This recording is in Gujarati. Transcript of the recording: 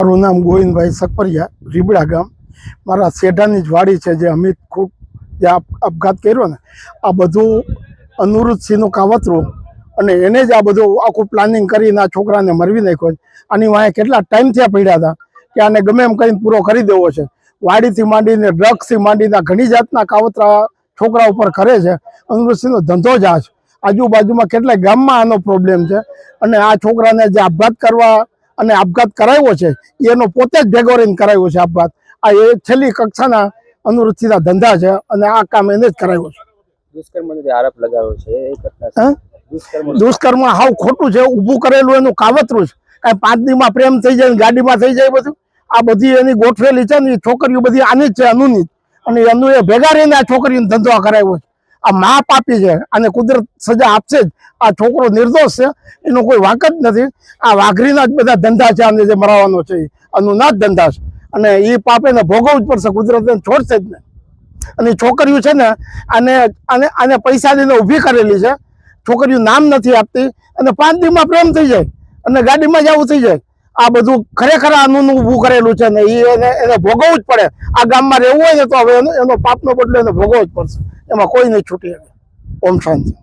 મારું નામ ગોવિંદભાઈ સકપરિયા, રીબડા ગામ. મારા શેઢાની જ વાડી છે. જે અમિત ખૂબ જે આપઘાત કર્યો ને, આ બધું અનુરુદ્ધસિંહનું કાવતરું, અને એને જ આ બધું આખું પ્લાનિંગ કરીને આ છોકરાને મરવી નાખ્યો. આની વાંહે કેટલા ટાઈમથી પડ્યા હતા કે આને ગમે એમ કરીને પૂરો કરી દેવો છે. વાડીથી માંડીને ડ્રગ્સથી માંડીને ઘણી જાતના કાવતરા છોકરા ઉપર કરે છે. અનુરુદ્ધસિંહનો ધંધો જ આ છે. આજુબાજુમાં કેટલાય ગામમાં આનો પ્રોબ્લેમ છે. અને આ છોકરાને જે આપઘાત કરવા અને આપઘાત કરાવ્યો છે એનો પોતે જ ભેગો રહીને કરાવ્યો છે આપઘાત. આ એ છેલ્લી કક્ષાના અનુરુદ્ધસિંહના ધંધા છે અને આ કામ એને જ કરાવ્યો છે. દુષ્કર્મ હાવ ખોટું છે, ઊભું કરેલું એનું કાવતરું છે. કાંઈ 5 દીમાં પ્રેમ થઈ જાય, ગાડીમાં થઈ જાય બધું. આ બધી એની ગોઠવેલી છે ને, છોકરીઓ બધી આની જ છે, અનુની. અને એનું એ ભેગા રહીને આ છોકરીનો ધંધો કરાવ્યો છે. આ મા પાપી છે, આને કુદરત સજા આપશે જ. આ છોકરો નિર્દોષ છે, એનો કોઈ વાંક જ નથી. આ વાઘરીના જ બધા ધંધા છે. આને જે મરાવાનો છે અનુના જ ધંધા છે, અને એ પાપ એને ભોગવવું જ પડશે. કુદરત એને છોડશે જ નહીં. અને છોકરીઓ છે ને, આને પૈસા દઈને ઊભી કરેલી છે. છોકરીઓ નામ નથી આપતી, અને 5 દીમાં પ્રેમ થઈ જાય અને ગાડીમાં જ આવું થઈ જાય. આ બધું ખરેખર આનું ઊભું કરેલું છે ને, એને ભોગવવું જ પડે. આ ગામમાં રહેવું હોય ને તો હવે એનો પાપનો બદલો એને ભોગવવો જ પડશે. એમાં કોઈ નહીં છૂટી શકે. ઓમ શાંતિ.